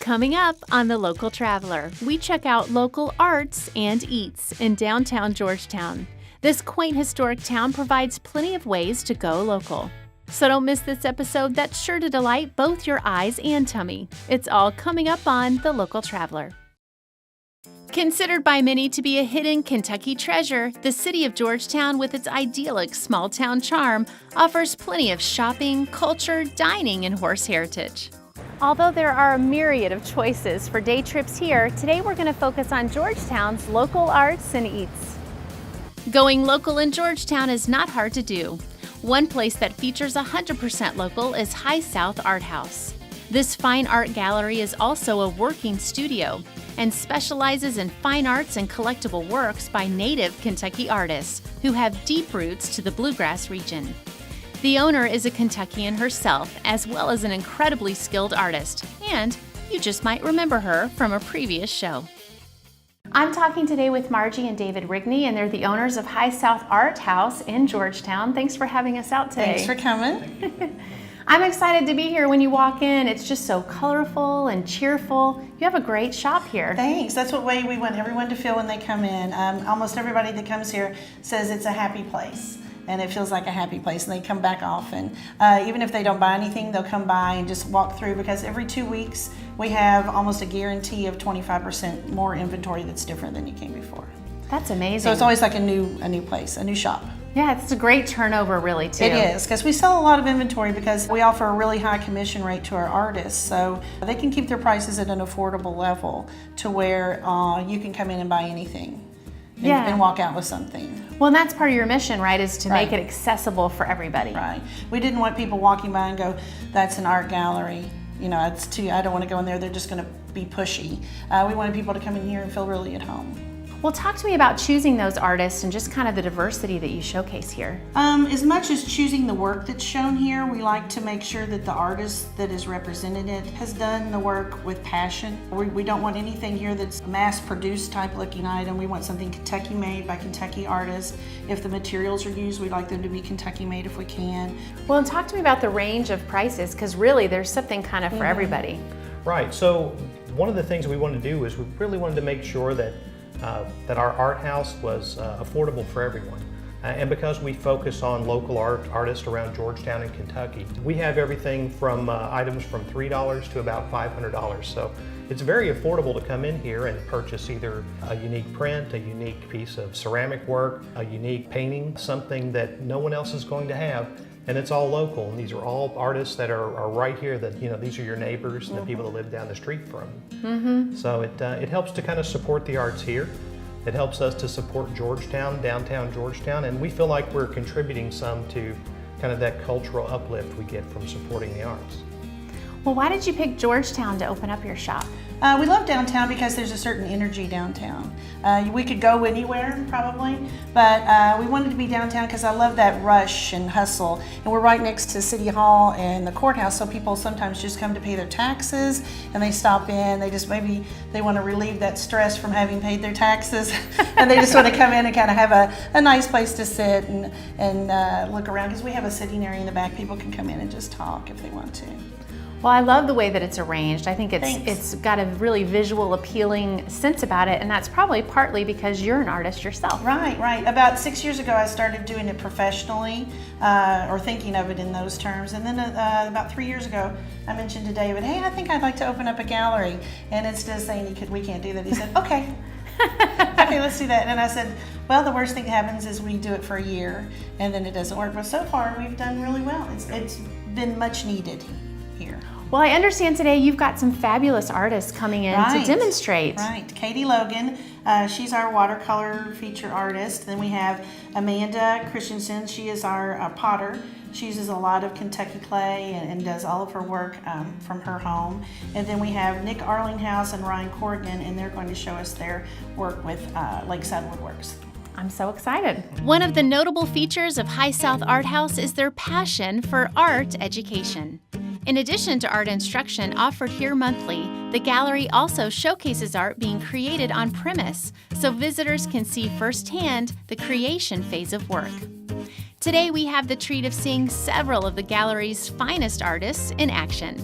Coming up on The Local Traveler, we check out local arts and eats in downtown Georgetown. This quaint historic town provides plenty of ways to go local. So don't miss this episode that's sure to delight both your eyes and tummy. It's all coming up on The Local Traveler. Considered by many to be a hidden Kentucky treasure, the city of Georgetown, with its idyllic small-town charm, offers plenty of shopping, culture, dining, and horse heritage. Although there are a myriad of choices for day trips here, today we're going to focus on Georgetown's local arts and eats. Going local in Georgetown is not hard to do. One place that features 100% local is High South Art House. This fine art gallery is also a working studio and specializes in fine arts and collectible works by native Kentucky artists who have deep roots to the bluegrass region. The owner is a Kentuckian herself, as well as an incredibly skilled artist, and you just might remember her from a previous show. I'm talking today with Margie and David Rigney, and they're the owners of High South Art House in Georgetown. Thanks for having us out today. Thanks for coming. I'm excited to be here. When you walk in, it's just so colorful and cheerful. You have a great shop here. Thanks. That's what way we want everyone to feel when they come in. Almost everybody that comes here says it's a happy place. And it feels like a happy place, and they come back often. Even if they don't buy anything, they'll come by and just walk through, because every 2 weeks we have almost a guarantee of 25% more inventory that's different than you came before. That's amazing. So it's always like a new place, a new shop. Yeah, it's a great turnover, really, too. It is, because we sell a lot of inventory because we offer a really high commission rate to our artists, so they can keep their prices at an affordable level to where you can come in and buy anything. And walk out with something. Well, and that's part of your mission, right, is to Right. make it accessible for everybody. Right. We didn't want people walking by and go, that's an art gallery. You know, it's too, I don't want to go in there, they're just going to be pushy. We wanted people to come in here and feel really at home. Well, talk to me about choosing those artists and just kind of the diversity that you showcase here. As much as choosing the work that's shown here, we like to make sure that the artist that is represented has done the work with passion. We don't want anything here that's a mass-produced type looking item. We want something Kentucky made by Kentucky artists. If the materials are used, we'd like them to be Kentucky made if we can. Well, and talk to me about the range of prices, because really there's something kind of for everybody. Right, so one of the things we wanted to do is we really wanted to make sure that our art house was affordable for everyone. And because we focus on local artists around Georgetown and Kentucky, we have everything from items from $3 to about $500. So it's very affordable to come in here and purchase either a unique print, a unique piece of ceramic work, a unique painting, something that no one else is going to have. And it's all local, and these are all artists that are right here, that, you know, these are your neighbors and the people that live down the street from you. So it helps to kind of support the arts here. It helps us to support Georgetown, downtown Georgetown, and we feel like we're contributing some to kind of that cultural uplift we get from supporting the arts. Well, why did you pick Georgetown to open up your shop? We love downtown because there's a certain energy downtown. We could go anywhere probably, but we wanted to be downtown because I love that rush and hustle. And we're right next to City Hall and the courthouse, so people sometimes just come to pay their taxes and they stop in. Maybe they want to relieve that stress from having paid their taxes and they just want to come in and kind of have a nice place to sit and look around, because we have a sitting area in the back. People can come in and just talk if they want to. Well, I love the way that it's arranged. I think Thanks. it's got a really visual, appealing sense about it, and that's probably partly because you're an artist yourself. Right, right. About 6 years ago, I started doing it professionally, or thinking of it in those terms. And then about 3 years ago, I mentioned to David, hey, I think I'd like to open up a gallery. And instead of saying we can't do that, he said, okay. Okay, let's do that. And I said, well, the worst thing that happens is we do it for a year, and then it doesn't work. But so far, we've done really well. It's been much needed here. Well, I understand today you've got some fabulous artists coming in to demonstrate. Right. Katie Logan, she's our watercolor feature artist. Then we have Amanda Christensen. She is our potter. She uses a lot of Kentucky clay and does all of her work from her home. And then we have Nick Arlinghouse and Ryan Corrigan, and they're going to show us their work with Lakeside Woodworks. I'm so excited. One of the notable features of High South Art House is their passion for art education. In addition to art instruction offered here monthly, the gallery also showcases art being created on premise, so visitors can see firsthand the creation phase of work. Today we have the treat of seeing several of the gallery's finest artists in action.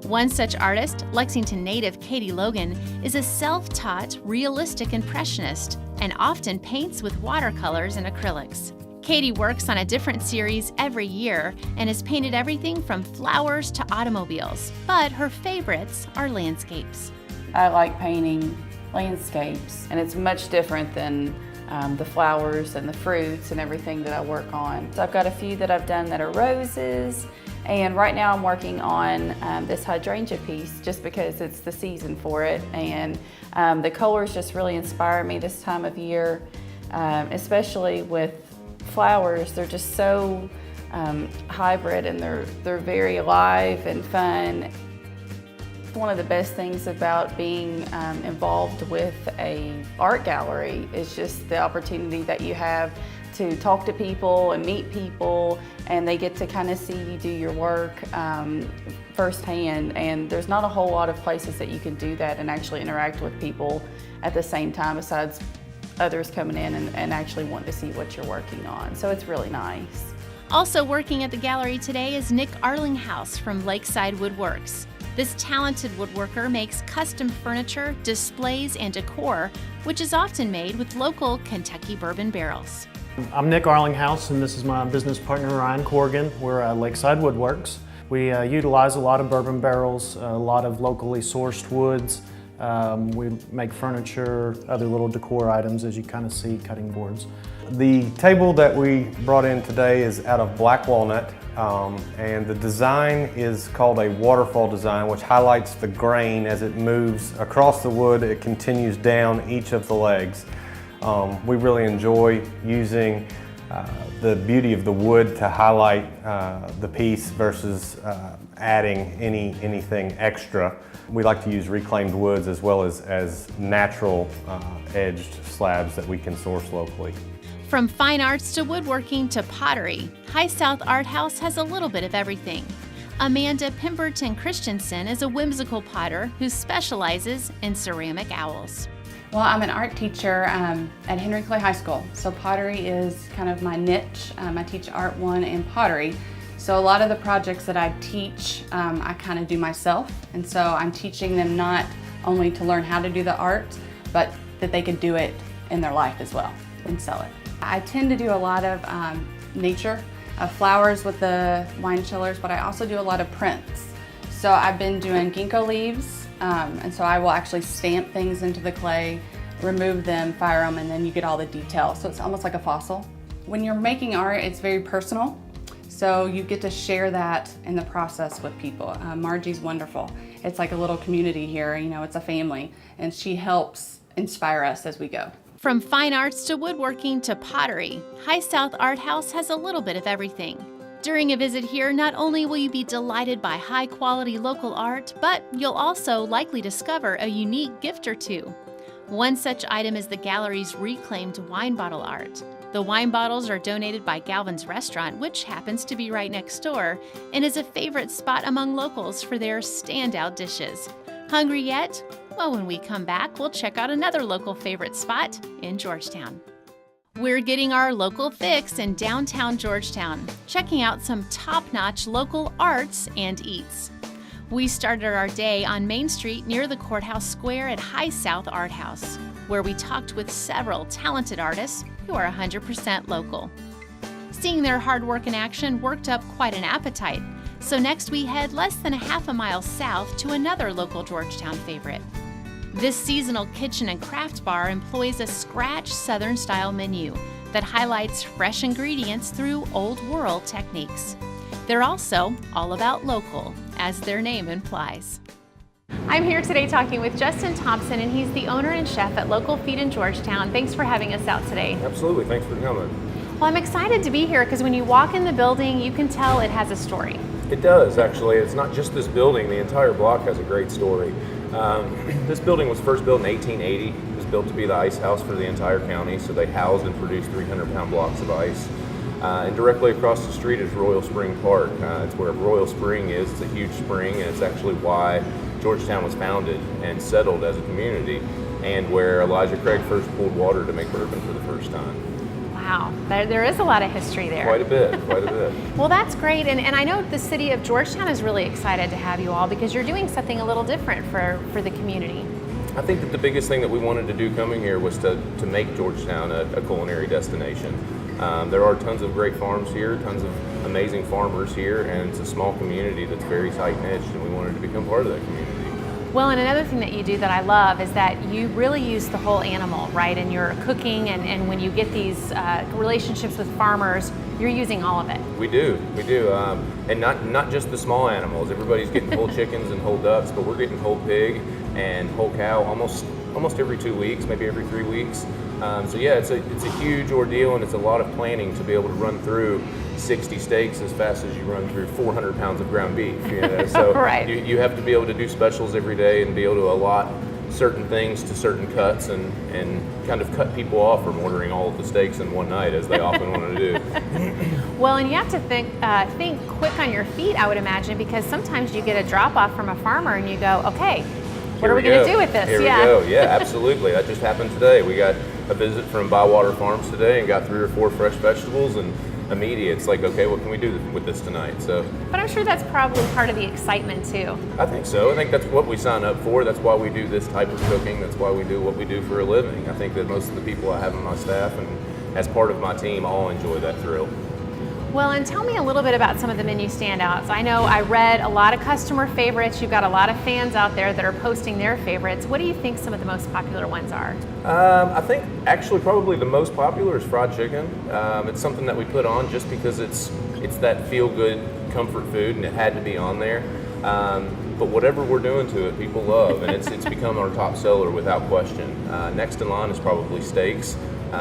One such artist, Lexington native Katie Logan, is a self-taught, realistic impressionist and often paints with watercolors and acrylics. Katie works on a different series every year and has painted everything from flowers to automobiles, but her favorites are landscapes. I like painting landscapes, and it's much different than the flowers and the fruits and everything that I work on. So I've got a few that I've done that are roses, and right now I'm working on this hydrangea piece just because it's the season for it, and the colors just really inspire me this time of year, especially with flowers. They're just so hybrid, and they're very alive and fun. One of the best things about being involved with an art gallery is just the opportunity that you have to talk to people and meet people, and they get to kind of see you do your work firsthand. And there's not a whole lot of places that you can do that and actually interact with people at the same time, besides others coming in and actually want to see what you're working on. So it's really nice. Also working at the gallery today is Nick Arlinghouse from Lakeside Woodworks. This talented woodworker makes custom furniture, displays, and decor, which is often made with local Kentucky bourbon barrels. I'm Nick Arlinghouse, and this is my business partner, Ryan Corrigan. We're at Lakeside Woodworks. We utilize a lot of bourbon barrels, a lot of locally sourced woods. We make furniture, other little decor items, as you kind of see, cutting boards. The table that we brought in today is out of black walnut, and the design is called a waterfall design, which highlights the grain as it moves across the wood. It continues down each of the legs. We really enjoy using the beauty of the wood to highlight the piece versus adding anything extra. We like to use reclaimed woods as well as natural edged slabs that we can source locally. From fine arts to woodworking to pottery, High South Art House has a little bit of everything. Amanda Pemberton Christensen is a whimsical potter who specializes in ceramic owls. Well, I'm an art teacher at Henry Clay High School, so pottery is kind of my niche. I teach Art 1 and pottery, so a lot of the projects that I teach, I kind of do myself, and so I'm teaching them not only to learn how to do the art, but that they can do it in their life as well and sell it. I tend to do a lot of nature, flowers with the wine chillers, but I also do a lot of prints. So I've been doing ginkgo leaves, and so I will actually stamp things into the clay, remove them, fire them, and then you get all the details. So it's almost like a fossil. When you're making art, it's very personal, so you get to share that in the process with people. Margie's wonderful. It's like a little community here, you know, it's a family, and she helps inspire us as we go. From fine arts to woodworking to pottery, High South Art House has a little bit of everything. During a visit here, not only will you be delighted by high-quality local art, but you'll also likely discover a unique gift or two. One such item is the gallery's reclaimed wine bottle art. The wine bottles are donated by Galvin's Restaurant, which happens to be right next door, and is a favorite spot among locals for their standout dishes. Hungry yet? Well, when we come back, we'll check out another local favorite spot in Georgetown. We're getting our local fix in downtown Georgetown, checking out some top-notch local arts and eats. We started our day on Main Street near the Courthouse Square at High South Art House, where we talked with several talented artists who are 100% local. Seeing their hard work in action worked up quite an appetite, so next we head less than a half a mile south to another local Georgetown favorite. This seasonal kitchen and craft bar employs a scratch Southern-style menu that highlights fresh ingredients through old-world techniques. They're also all about local, as their name implies. I'm here today talking with Justin Thompson, and he's the owner and chef at Local Feed in Georgetown. Thanks for having us out today. Absolutely, thanks for coming. Well, I'm excited to be here because when you walk in the building, you can tell it has a story. It does, actually. It's not just this building. The entire block has a great story. This building was first built in 1880. It was built to be the ice house for the entire county, so they housed and produced 300-pound blocks of ice. And directly across the street is Royal Spring Park. It's where Royal Spring is. It's a huge spring, and it's actually why Georgetown was founded and settled as a community, and where Elijah Craig first pulled water to make bourbon for the first time. Wow, there is a lot of history there. Quite a bit, quite a bit. Well, that's great, and I know the city of Georgetown is really excited to have you all because you're doing something a little different for the community. I think that the biggest thing that we wanted to do coming here was to make Georgetown a culinary destination. There are tons of great farms here, tons of amazing farmers here, and it's a small community that's very tight-knit, and we wanted to become part of that community. Well, and another thing that you do that I love is that you really use the whole animal, right? In your cooking, and when you get these relationships with farmers, you're using all of it. We do, and not just the small animals. Everybody's getting whole chickens and whole ducks, but we're getting whole pig and whole cow almost every 2 weeks, maybe every 3 weeks. So yeah, it's a huge ordeal, and it's a lot of planning to be able to run through 60 steaks as fast as you run through 400 pounds of ground beef. You know? So right. you have to be able to do specials every day and be able to allot certain things to certain cuts and kind of cut people off from ordering all of the steaks in one night, as they often want to do. Well, and you have to think quick on your feet, I would imagine, because sometimes you get a drop off from a farmer and you go, okay, what are we going to do with this? Here we go. Yeah, absolutely. That just happened today. We got a visit from Bywater Farms today and got 3 or 4 fresh vegetables, and immediate. It's like, okay, what can we do with this tonight? So, but I'm sure that's probably part of the excitement too. I think so. I think that's what we sign up for. That's why we do this type of cooking. That's why we do what we do for a living. I think that most of the people I have on my staff and as part of my team all enjoy that thrill. Well, and tell me a little bit about some of the menu standouts. I know I read a lot of customer favorites. You've got a lot of fans out there that are posting their favorites. What do you think some of the most popular ones are? I think actually probably the most popular is fried chicken. It's something that we put on just because it's that feel-good comfort food, and it had to be on there. But whatever we're doing to it, people love, and it's become our top seller without question. Next in line is probably steaks.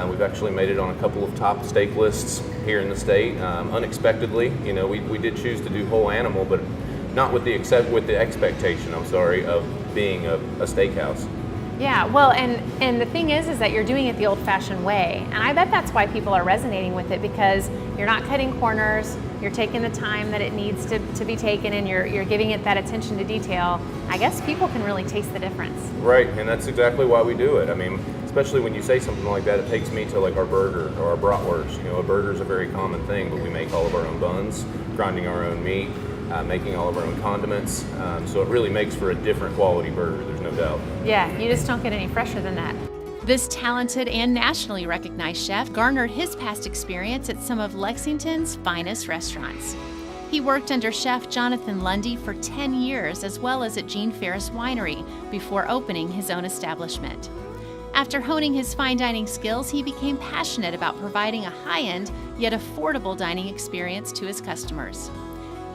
We've actually made it on a couple of top steak lists here in the state, unexpectedly. You know, we did choose to do whole animal, but not with the expectation, of being a steakhouse. Yeah, well, and the thing is that you're doing it the old-fashioned way, and I bet that's why people are resonating with it, because you're not cutting corners, you're taking the time that it needs to be taken, and you're giving it that attention to detail. I guess people can really taste the difference. Right, and that's exactly why we do it. I mean, especially when you say something like that, it takes me to like our burger or our bratwurst. You know, a burger is a very common thing, but we make all of our own buns, grinding our own meat, making all of our own condiments. So it really makes for a different quality burger, there's no doubt. Yeah, you just don't get any fresher than that. This talented and nationally recognized chef garnered his past experience at some of Lexington's finest restaurants. He worked under Chef Jonathan Lundy for 10 years, as well as at Gene Ferris Winery, before opening his own establishment. After honing his fine dining skills, he became passionate about providing a high-end yet affordable dining experience to his customers.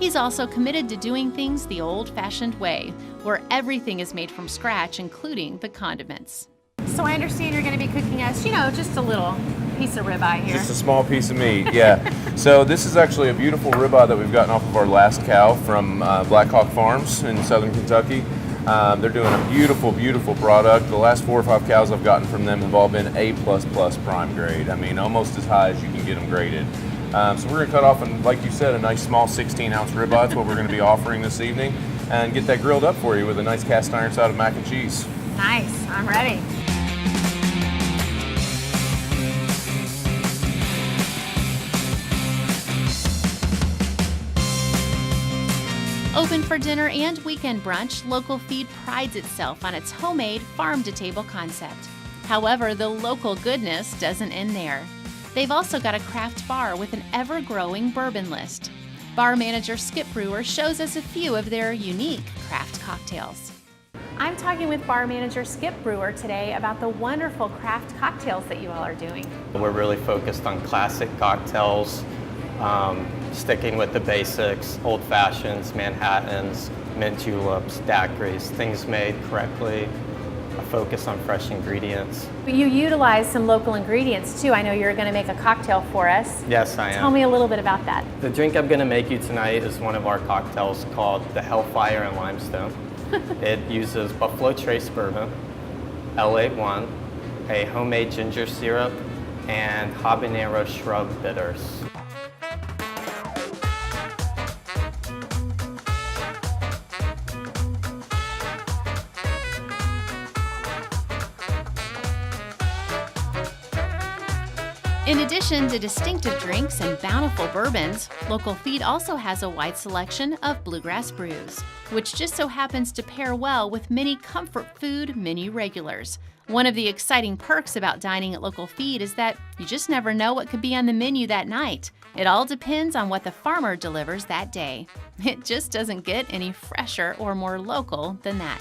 He's also committed to doing things the old-fashioned way, where everything is made from scratch, including the condiments. So I understand you're going to be cooking us, just a little piece of ribeye here. Just a small piece of meat, yeah. So this is actually a beautiful ribeye that we've gotten off of our last cow from Black Hawk Farms in southern Kentucky. They're doing a beautiful, beautiful product. The last 4 or 5 cows I've gotten from them have all been A++ prime grade. I mean, almost as high as you can get them graded. So we're gonna cut off, and like you said, a nice small 16-ounce ribeye. That's what we're gonna be offering this evening, and get that grilled up for you with a nice cast iron side of mac and cheese. Nice, I'm ready. Open for dinner and weekend brunch, Local Feed prides itself on its homemade farm-to-table concept. However, the local goodness doesn't end there. They've also got a craft bar with an ever-growing bourbon list. Bar manager Skip Brewer shows us a few of their unique craft cocktails. I'm talking with bar manager Skip Brewer today about the wonderful craft cocktails that you all are doing. We're really focused on classic cocktails, sticking with the basics, old fashions, Manhattans, mint juleps, daiquiris, things made correctly, a focus on fresh ingredients. You utilize some local ingredients too. I know you're going to make a cocktail for us. Yes, I am. Tell me a little bit about that. The drink I'm going to make you tonight is one of our cocktails called the Hellfire and Limestone. It uses Buffalo Trace bourbon, L81, a homemade ginger syrup, and habanero shrub bitters. In addition to distinctive drinks and bountiful bourbons, Local Feed also has a wide selection of bluegrass brews, which just so happens to pair well with many comfort food menu regulars. One of the exciting perks about dining at Local Feed is that you just never know what could be on the menu that night. It all depends on what the farmer delivers that day. It just doesn't get any fresher or more local than that.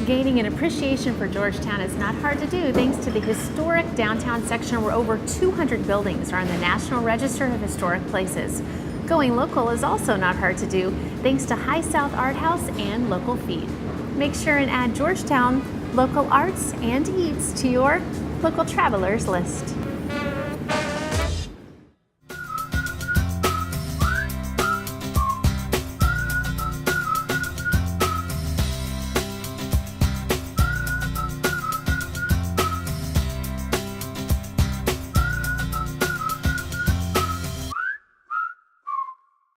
Gaining an appreciation for Georgetown is not hard to do thanks to the historic downtown section where over 200 buildings are on the National Register of Historic Places. Going local is also not hard to do thanks to High South Art House and Local Feed. Make sure and add Georgetown, local arts, and eats to your local travelers list.